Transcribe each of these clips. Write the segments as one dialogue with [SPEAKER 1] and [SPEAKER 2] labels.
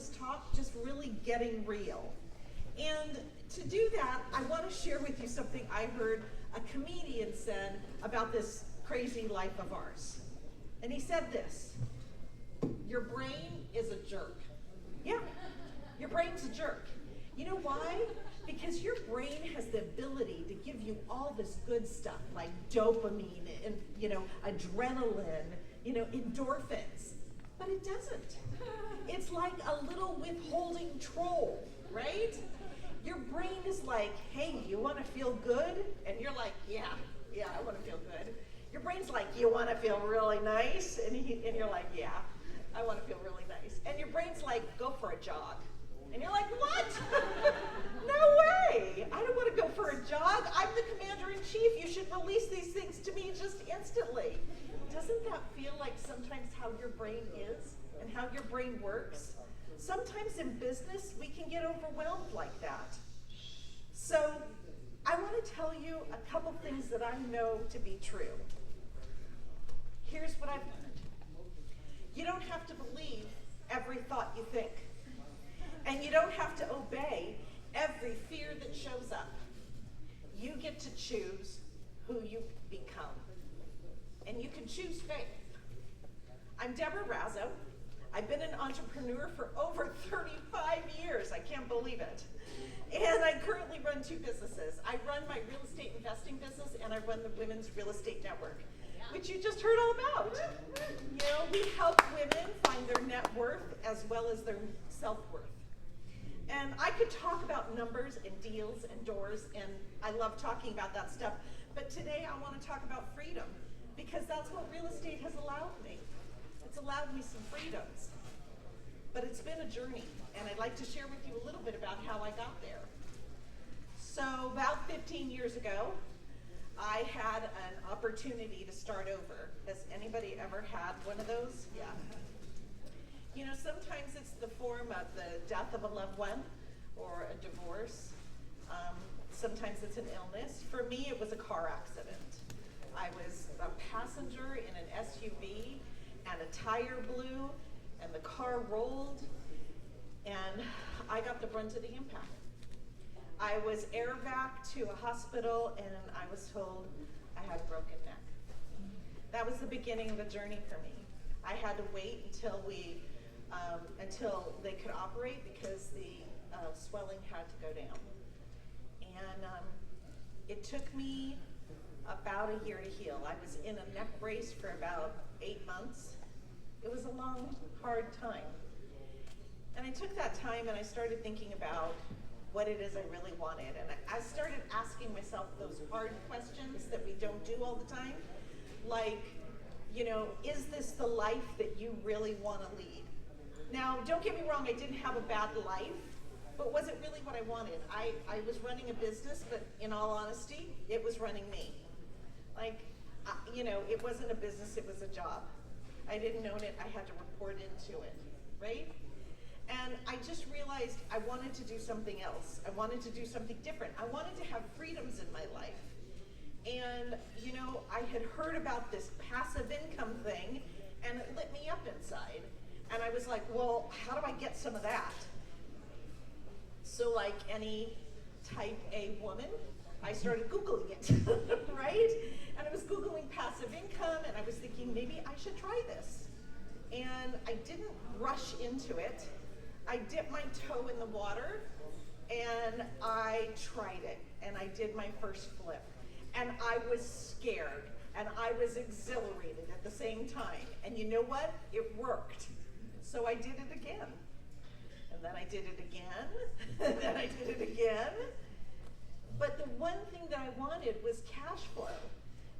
[SPEAKER 1] this talk just really getting real. And to do that, I want to share with you something I heard a comedian said about this crazy life of ours. And he said this: your brain is a jerk. Yeah, your brain's a jerk. You know why? Because your brain has the ability to give you all this good stuff like dopamine and, adrenaline, endorphins. But it doesn't. It's like a little withholding troll, right? Your brain is like, hey, you want to feel good? And you're like, yeah, I want to feel good. Your brain's like, you want to feel really nice? And you're like, yeah, I want to feel really nice. And your brain's like, go for a jog. And you're like, what? No way. I don't want to go for a jog. I'm the commander-in-chief. You should release these things to me just instantly. Doesn't that feel like sometimes how your brain is and how your brain works? Sometimes in business, we can get overwhelmed like that. So I want to tell you a couple things that I know to be true. Here's what I've learned. You don't have to believe every thought you think. And you don't have to obey every fear that shows up. You get to choose who you become. And you can choose faith. I'm Deborah Razzo. I've been an entrepreneur for over 35 years. I can't believe it. And I currently run two businesses. I run my real estate investing business, and I run the Women's Real Estate Network, which you just heard all about. We help women find their net worth as well as their self-worth. And I could talk about numbers and deals and doors, and I love talking about that stuff. But today I want to talk about freedom, because that's what real estate has allowed me. It's allowed me some freedoms. But it's been a journey, and I'd like to share with you a little bit about how I got there. So about 15 years ago, I had an opportunity to start over. Has anybody ever had one of those? Yeah. Sometimes it's the form of the death of a loved one or a divorce. Sometimes it's an illness. For me, it was a car accident. I was a passenger in an SUV, and a tire blew, and the car rolled, and I got the brunt of the impact. I was airbacked to a hospital, and I was told I had a broken neck. That was the beginning of a journey for me. I had to wait until they could operate, because the swelling had to go down. And it took me about a year to heal. I was in a neck brace for about 8 months. It was a long, hard time. And I took that time and I started thinking about what it is I really wanted. And I started asking myself those hard questions that we don't do all the time. Like, is this the life that you really want to lead? Now, don't get me wrong, I didn't have a bad life, but was it really what I wanted? I was running a business, but in all honesty, it was running me. It wasn't a business, it was a job. I didn't own it, I had to report into it, right? And I just realized I wanted to do something else. I wanted to do something different. I wanted to have freedoms in my life. And, I had heard about this passive income thing, and it lit me up inside. And I was like, well, how do I get some of that? So like any type A woman, I started Googling it, right? And I was Googling passive income, and I was thinking, maybe I should try this. And I didn't rush into it. I dipped my toe in the water, and I tried it, and I did my first flip. And I was scared, and I was exhilarated at the same time. And you know what? It worked. So I did it again. And then I did it again, and then I did it again. But the one thing that I wanted was cash flow.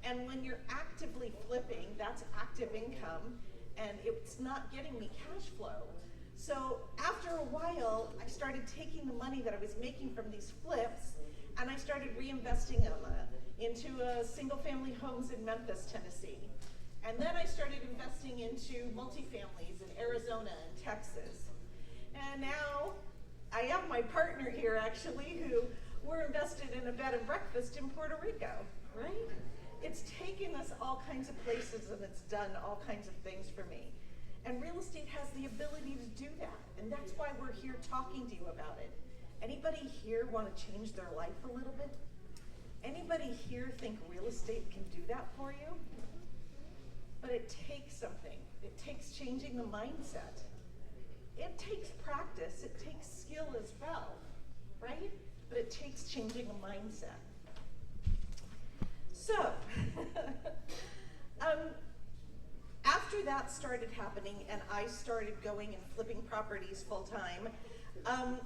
[SPEAKER 1] And when you're actively flipping, that's active income, and it's not getting me cash flow. So after a while, I started taking the money that I was making from these flips, and I started reinvesting them into single-family homes in Memphis, Tennessee. And then I started investing into multifamilies in Arizona and Texas. And now I have my partner here, actually, who we're invested in a bed and breakfast in Puerto Rico, right? It's taken us all kinds of places, and it's done all kinds of things for me. And real estate has the ability to do that. And that's why we're here talking to you about it. Anybody here want to change their life a little bit? Anybody here think real estate can do that for you? But it takes something. It takes changing the mindset. It takes practice. It takes skill as well, right? But it takes changing a mindset. So, after that started happening and I started going and flipping properties full time, I'm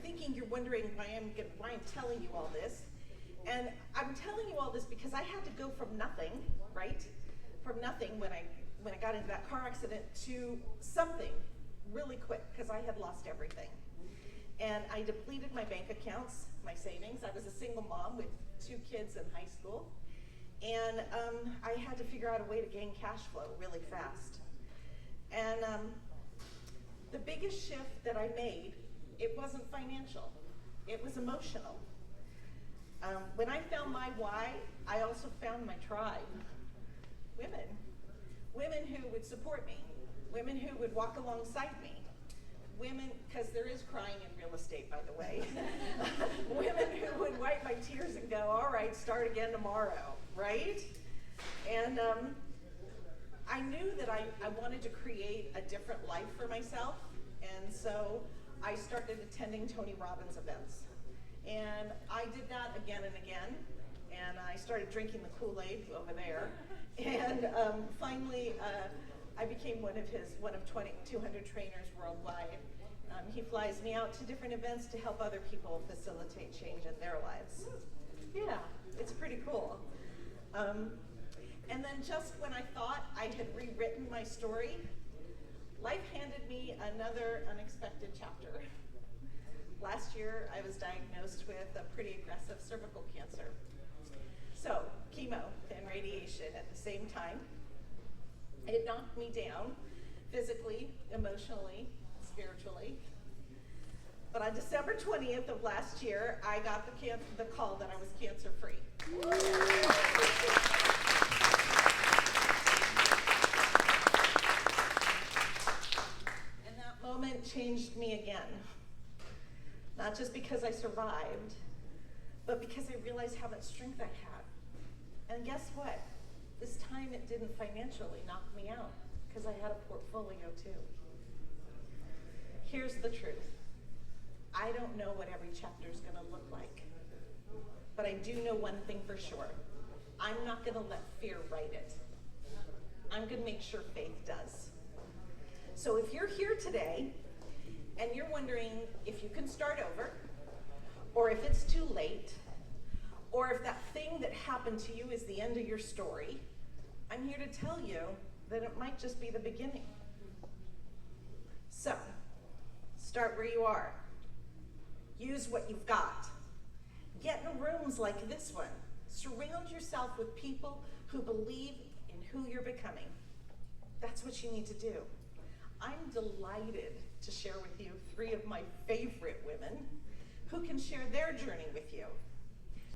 [SPEAKER 1] thinking you're wondering why I'm telling you all this. And I'm telling you all this because I had to go from nothing, right? From nothing when I got into that car accident to something really quick because I had lost everything. And I depleted my bank accounts, my savings. I was a single mom with 2 kids in high school. And I had to figure out a way to gain cash flow really fast. And the biggest shift that I made, it wasn't financial, it was emotional. When I found my why, I also found my tribe. Women who would support me, women who would walk alongside me, women, because there is crying in real estate, by the way, women who would wipe my tears and go, all right, start again tomorrow, right? And I knew that I wanted to create a different life for myself, and so I started attending Tony Robbins events. And I did that again and again, and I started drinking the Kool-Aid over there. And finally, I became one of 200 trainers worldwide. He flies me out to different events to help other people facilitate change in their lives. Yeah, it's pretty cool. And then just when I thought I had rewritten my story, life handed me another unexpected chapter. Last year, I was diagnosed with a pretty aggressive cervical cancer. So, chemo and radiation at the same time. It knocked me down physically, emotionally, spiritually. But on December 20th of last year, I got the call that I was cancer-free. And that moment changed me again. Not just because I survived, but because I realized how much strength I had. And guess what? This time it didn't financially knock me out, because I had a portfolio too. Here's the truth. I don't know what every chapter is going to look like, but I do know one thing for sure. I'm not going to let fear write it. I'm going to make sure faith does. So if you're here today and you're wondering if you can start over, or if it's too late, or if that thing that happened to you is the end of your story, I'm here to tell you that it might just be the beginning. So, start where you are. Use what you've got. Get in rooms like this one. Surround yourself with people who believe in who you're becoming. That's what you need to do. I'm delighted to share with you 3 of my favorite women who can share their journey with you.